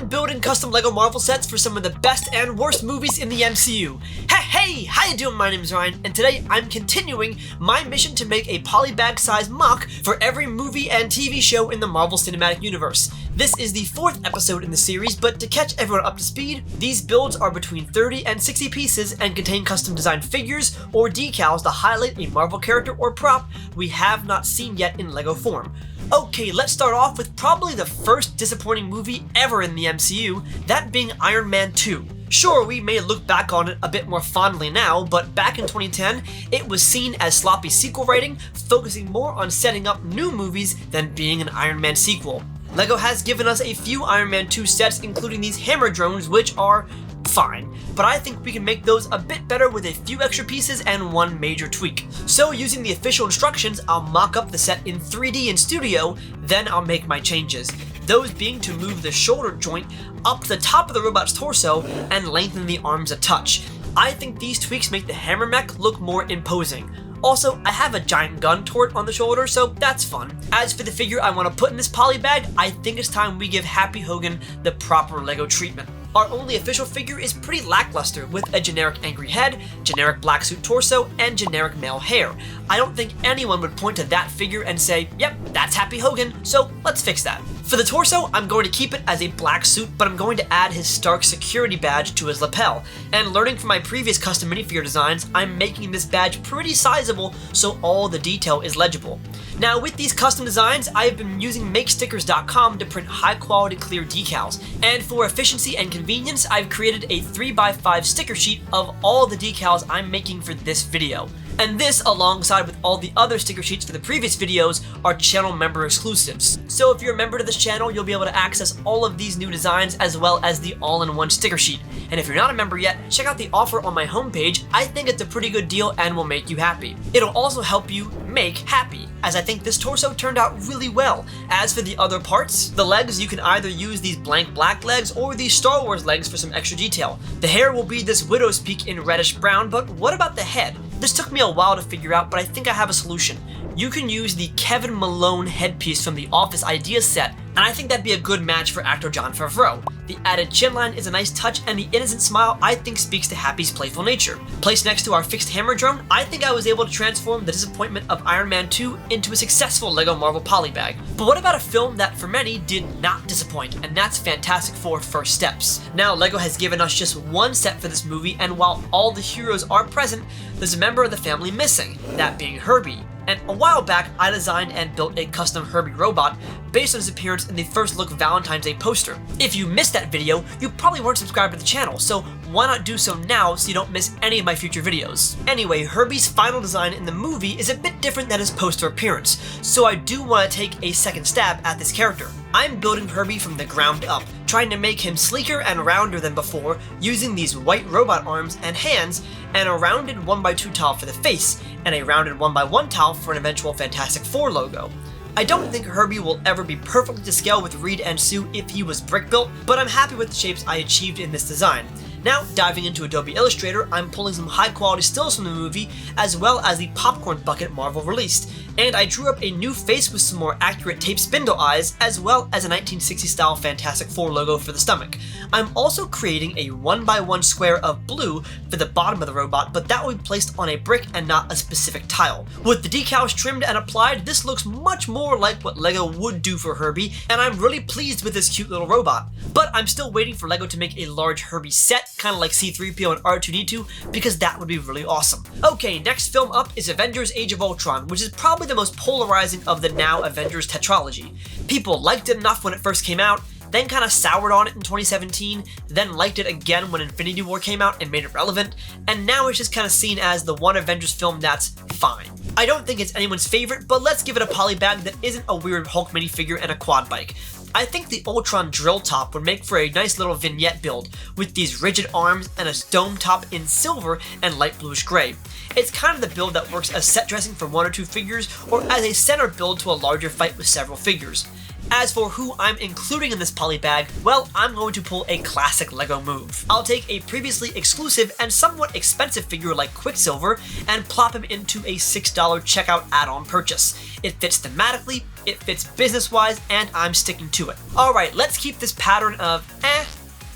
I'm building custom LEGO Marvel sets for some of the best and worst movies in the MCU. Hey, how you doing? My name is Ryan, and today I'm continuing my mission to make a polybag-sized MOC for every movie and TV show in the Marvel Cinematic Universe. This is the 4th episode in the series, but to catch everyone up to speed, these builds are between 30 and 60 pieces and contain custom designed figures or decals to highlight a Marvel character or prop we have not seen yet in LEGO form. Okay, let's start off with probably the first disappointing movie ever in the MCU, that being Iron Man 2. Sure, we may look back on it a bit more fondly now, but back in 2010, it was seen as sloppy sequel writing, focusing more on setting up new movies than being an Iron Man sequel. LEGO has given us a few Iron Man 2 sets, including these hammer drones, which are fine, but I think we can make those a bit better with a few extra pieces and one major tweak. So using the official instructions, I'll mock up the set in 3D in Studio, then I'll make my changes. Those being to move the shoulder joint up to the top of the robot's torso and lengthen the arms a touch. I think these tweaks make the hammer mech look more imposing. Also, I have a giant gun turret on the shoulder, so that's fun. As for the figure I want to put in this poly bag, I think it's time we give Happy Hogan the proper LEGO treatment. Our only official figure is pretty lackluster, with a generic angry head, generic black suit torso, and generic male hair. I don't think anyone would point to that figure and say, yep, that's Happy Hogan, so let's fix that. For the torso, I'm going to keep it as a black suit, but I'm going to add his Stark security badge to his lapel. And learning from my previous custom minifigure designs, I'm making this badge pretty sizable so all the detail is legible. Now with these custom designs, I've been using makestickers.com to print high quality clear decals. And for efficiency and convenience, I've created a 3x5 sticker sheet of all the decals I'm making for this video. And this, alongside with all the other sticker sheets for the previous videos, are channel member exclusives. So if you're a member to this channel, you'll be able to access all of these new designs as well as the all-in-one sticker sheet. And if you're not a member yet, check out the offer on my homepage. I think it's a pretty good deal and will make you happy. It'll also help you make happy, as I think this torso turned out really well. As for the other parts, the legs, you can either use these blank black legs or these Star Wars legs for some extra detail. The hair will be this widow's peak in reddish brown, but what about the head? This took me a while to figure out, but I think I have a solution. You can use the Kevin Malone headpiece from the Office Ideas set, and I think that'd be a good match for actor Jon Favreau. The added chin line is a nice touch, and the innocent smile I think speaks to Happy's playful nature. Placed next to our fixed hammer drone, I think I was able to transform the disappointment of Iron Man 2 into a successful LEGO Marvel polybag. But what about a film that for many did not disappoint, and that's Fantastic Four First Steps. Now LEGO has given us just one set for this movie, and while all the heroes are present, there's a member of the family missing, that being Herbie. And a while back, I designed and built a custom Herbie robot based on his appearance in the First Look Valentine's Day poster. If you missed that video, you probably weren't subscribed to the channel, so why not do so now so you don't miss any of my future videos. Anyway, Herbie's final design in the movie is a bit different than his poster appearance, so I do want to take a second stab at this character. I'm building Herbie from the ground up, trying to make him sleeker and rounder than before, using these white robot arms and hands, and a rounded 1x2 tile for the face, and a rounded 1x1 tile for an eventual Fantastic Four logo. I don't think Herbie will ever be perfectly to scale with Reed and Sue if he was brick built, but I'm happy with the shapes I achieved in this design. Now, diving into Adobe Illustrator, I'm pulling some high quality stills from the movie, as well as the popcorn bucket Marvel released, and I drew up a new face with some more accurate tape spindle eyes, as well as a 1960s style Fantastic Four logo for the stomach. I'm also creating a 1x1 square of blue for the bottom of the robot, but that will be placed on a brick and not a specific tile. With the decals trimmed and applied, this looks much more like what LEGO would do for Herbie, and I'm really pleased with this cute little robot. But I'm still waiting for LEGO to make a large Herbie set, kind of like C-3PO and R2-D2, because that would be really awesome. Okay, next film up is Avengers Age of Ultron, which is probably the most polarizing of the now Avengers tetralogy. People liked it enough when it first came out, then kind of soured on it in 2017, then liked it again when Infinity War came out and made it relevant, and now it's just kind of seen as the one Avengers film that's fine. I don't think it's anyone's favorite, but let's give it a poly bag that isn't a weird Hulk minifigure and a quad bike. I think the Ultron drill top would make for a nice little vignette build, with these rigid arms and a dome top in silver and light bluish gray. It's kind of the build that works as set dressing for one or two figures, or as a center build to a larger fight with several figures. As for who I'm including in this poly bag, well, I'm going to pull a classic LEGO move. I'll take a previously exclusive and somewhat expensive figure like Quicksilver and plop him into a $6 checkout add-on purchase. It fits thematically, it fits business-wise, and I'm sticking to it. Alright, let's keep this pattern of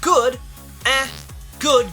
good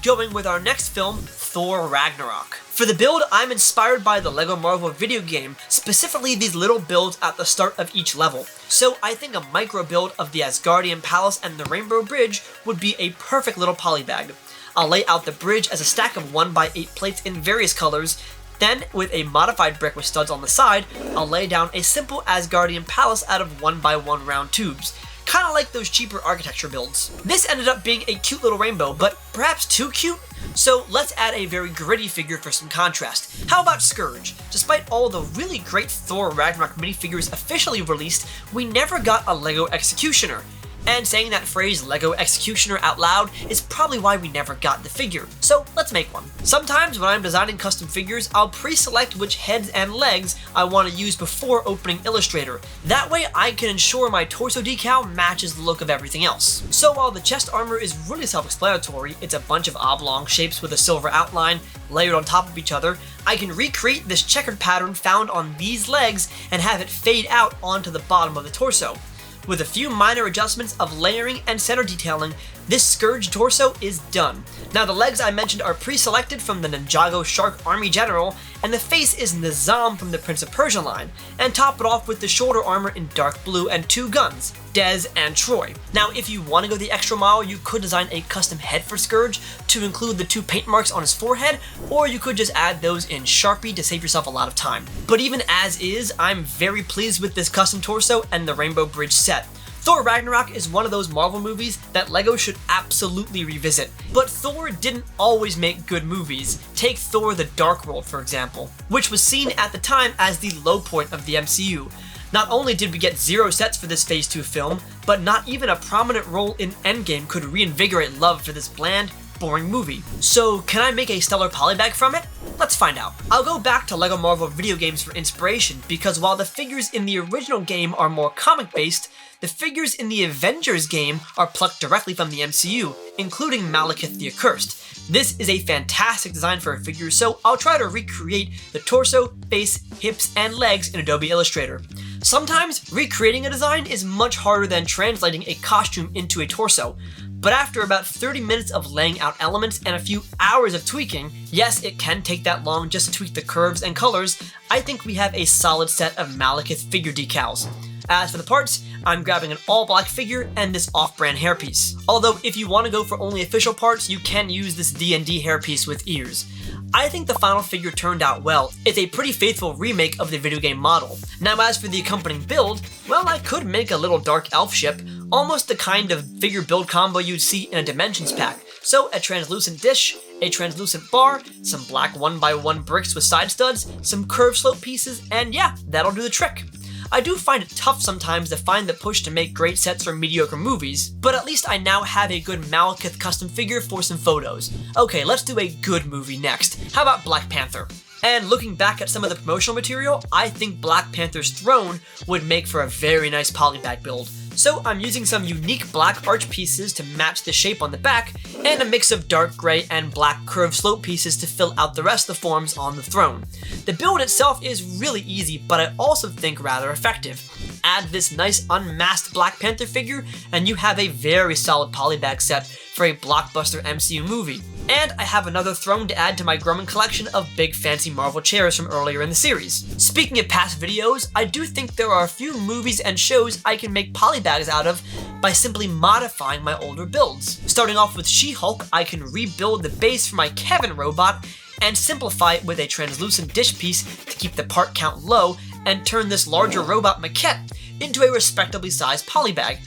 going with our next film, Thor Ragnarok. For the build, I'm inspired by the LEGO Marvel video game, specifically these little builds at the start of each level. So I think a micro build of the Asgardian Palace and the Rainbow Bridge would be a perfect little polybag. I'll lay out the bridge as a stack of 1x8 plates in various colors. Then, with a modified brick with studs on the side, I'll lay down a simple Asgardian Palace out of 1x1 round tubes. Kinda like those cheaper architecture builds. This ended up being a cute little rainbow, but perhaps too cute? So let's add a very gritty figure for some contrast. How about Skurge? Despite all the really great Thor Ragnarok minifigures officially released, we never got a LEGO Executioner. And saying that phrase LEGO Executioner out loud is probably why we never got the figure, so let's make one. Sometimes when I'm designing custom figures, I'll pre-select which heads and legs I want to use before opening Illustrator. That way I can ensure my torso decal matches the look of everything else. So while the chest armor is really self-explanatory, it's a bunch of oblong shapes with a silver outline layered on top of each other, I can recreate this checkered pattern found on these legs and have it fade out onto the bottom of the torso. With a few minor adjustments of layering and center detailing, this Skurge torso is done. Now the legs I mentioned are pre-selected from the Ninjago Shark Army General, and the face is Nizam from the Prince of Persia line, and top it off with the shoulder armor in dark blue and 2 guns, Dez and Troy. Now if you want to go the extra mile, you could design a custom head for Skurge to include the 2 paint marks on his forehead, or you could just add those in Sharpie to save yourself a lot of time. But even as is, I'm very pleased with this custom torso and the Rainbow Bridge set. Thor Ragnarok is one of those Marvel movies that LEGO should absolutely revisit. But Thor didn't always make good movies. Take Thor the Dark World, for example, which was seen at the time as the low point of the MCU. Not only did we get 0 sets for this Phase 2 film, but not even a prominent role in Endgame could reinvigorate love for this bland, boring movie. So can I make a stellar polybag from it? Let's find out. I'll go back to LEGO Marvel video games for inspiration, because while the figures in the original game are more comic-based, the figures in the Avengers game are plucked directly from the MCU, including Malekith the Accursed. This is a fantastic design for a figure, so I'll try to recreate the torso, face, hips, and legs in Adobe Illustrator. Sometimes, recreating a design is much harder than translating a costume into a torso, but after about 30 minutes of laying out elements and a few hours of tweaking, yes, it can take that long just to tweak the curves and colors, I think we have a solid set of Malekith figure decals. As for the parts, I'm grabbing an all-black figure and this off-brand hairpiece. Although if you want to go for only official parts, you can use this D&D hairpiece with ears. I think the final figure turned out well. It's a pretty faithful remake of the video game model. Now as for the accompanying build, well, I could make a little dark elf ship, almost the kind of figure build combo you'd see in a Dimensions pack. So a translucent dish, a translucent bar, some black 1x1 bricks with side studs, some curved slope pieces, and yeah, that'll do the trick. I do find it tough sometimes to find the push to make great sets for mediocre movies, but at least I now have a good Malekith custom figure for some photos. Okay, let's do a good movie next. How about Black Panther? And looking back at some of the promotional material, I think Black Panther's throne would make for a very nice polybag build. So I'm using some unique black arch pieces to match the shape on the back, and a mix of dark gray and black curved slope pieces to fill out the rest of the forms on the throne. The build itself is really easy, but I also think rather effective. Add this nice unmasked Black Panther figure, and you have a very solid polybag set for a blockbuster MCU movie. And I have another throne to add to my growing collection of big fancy Marvel chairs from earlier in the series. Speaking of past videos, I do think there are a few movies and shows I can make polybags out of by simply modifying my older builds. Starting off with She-Hulk, I can rebuild the base for my Kevin robot and simplify it with a translucent dish piece to keep the part count low and turn this larger robot maquette into a respectably sized polybag.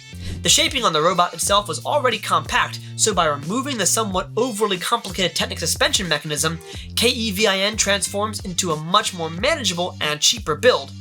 The shaping on the robot itself was already compact, so by removing the somewhat overly complicated Technic suspension mechanism, KEVIN transforms into a much more manageable and cheaper build.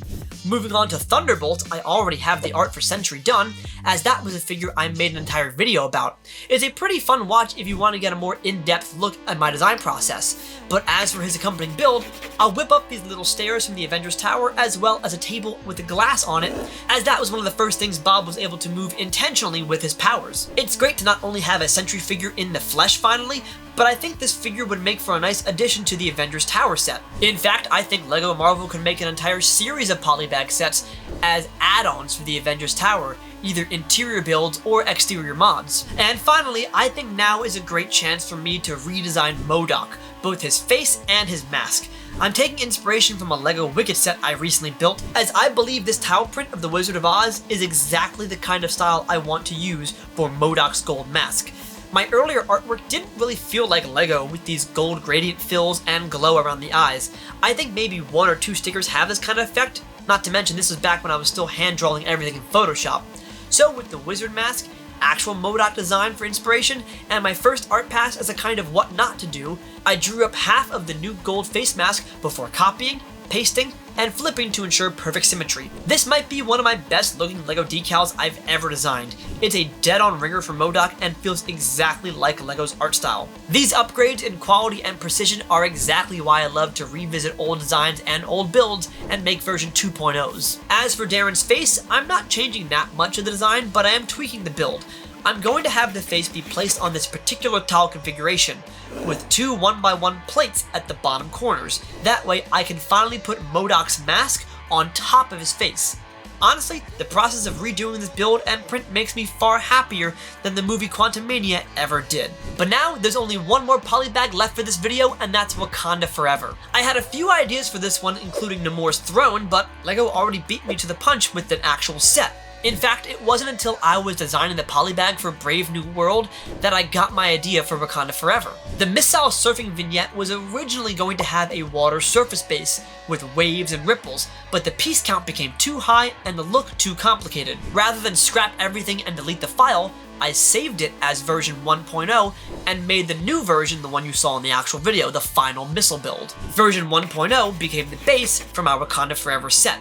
Moving on to Thunderbolt, I already have the art for Sentry done, as that was a figure I made an entire video about. It's a pretty fun watch if you want to get a more in-depth look at my design process. But as for his accompanying build, I'll whip up these little stairs from the Avengers Tower as well as a table with a glass on it, as that was one of the first things Bob was able to move intentionally with his powers. It's great to not only have a Sentry figure in the flesh finally, but I think this figure would make for a nice addition to the Avengers Tower set. In fact, I think LEGO Marvel could make an entire series of polybag sets as add-ons for the Avengers Tower, either interior builds or exterior mods. And finally, I think now is a great chance for me to redesign MODOK, both his face and his mask. I'm taking inspiration from a LEGO Wicked set I recently built, as I believe this towel print of the Wizard of Oz is exactly the kind of style I want to use for MODOK's gold mask. My earlier artwork didn't really feel like LEGO with these gold gradient fills and glow around the eyes. I think maybe 1 or 2 stickers have this kind of effect, not to mention this was back when I was still hand drawing everything in Photoshop. So with the wizard mask, actual MODOK design for inspiration, and my first art pass as a kind of what not to do, I drew up half of the new gold face mask before copying, pasting, and flipping to ensure perfect symmetry. This might be one of my best looking LEGO decals I've ever designed. It's a dead-on ringer for MODOK and feels exactly like LEGO's art style. These upgrades in quality and precision are exactly why I love to revisit old designs and old builds and make version 2.0s. As for Darren's face, I'm not changing that much of the design, but I am tweaking the build. I'm going to have the face be placed on this particular towel configuration, with 2 1x1 plates at the bottom corners. That way I can finally put MODOK's mask on top of his face. Honestly, the process of redoing this build and print makes me far happier than the movie Quantumania ever did. But now, there's only one more polybag left for this video, and that's Wakanda Forever. I had a few ideas for this one, including Namor's throne, but LEGO already beat me to the punch with an actual set. In fact, it wasn't until I was designing the polybag for Brave New World that I got my idea for Wakanda Forever. The missile surfing vignette was originally going to have a water surface base with waves and ripples, but the piece count became too high and the look too complicated. Rather than scrap everything and delete the file, I saved it as version 1.0 and made the new version the one you saw in the actual video, the final missile build. Version 1.0 became the base from our Wakanda Forever set.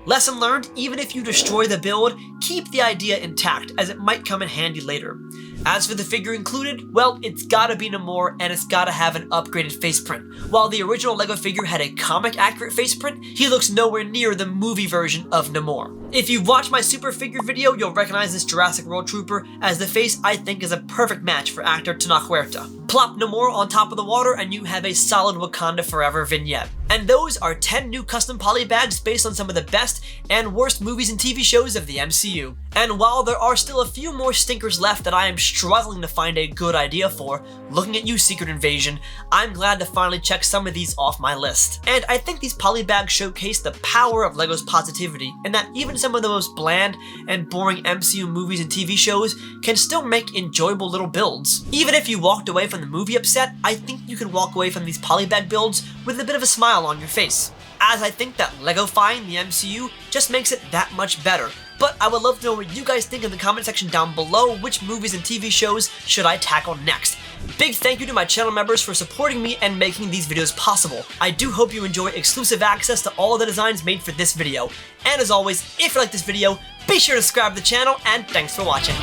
Lesson learned, even if you destroy the build, keep the idea intact, as it might come in handy later. As for the figure included, well, it's gotta be Namor and it's gotta have an upgraded face print. While the original LEGO figure had a comic accurate face print, he looks nowhere near the movie version of Namor. If you've watched my super figure video, you'll recognize this Jurassic World trooper, as the face I think is a perfect match for actor Tenoch Huerta. Plop Namor on top of the water and you have a solid Wakanda Forever vignette. And those are 10 new custom polybags based on some of the best and worst movies and TV shows of the MCU. And while there are still a few more stinkers left that I am struggling to find a good idea for, looking at you Secret Invasion, I'm glad to finally check some of these off my list. And I think these polybags showcase the power of LEGO's positivity, and that even some of the most bland and boring MCU movies and TV shows can still make enjoyable little builds. Even if you walked away from the movie upset, I think you can walk away from these polybag builds with a bit of a smile on your face, as I think that LEGO-fying the MCU just makes it that much better. But I would love to know what you guys think in the comment section down below. Which movies and TV shows should I tackle next? Big thank you to my channel members for supporting me and making these videos possible. I do hope you enjoy exclusive access to all the designs made for this video. And as always, if you like this video, be sure to subscribe to the channel, and thanks for watching.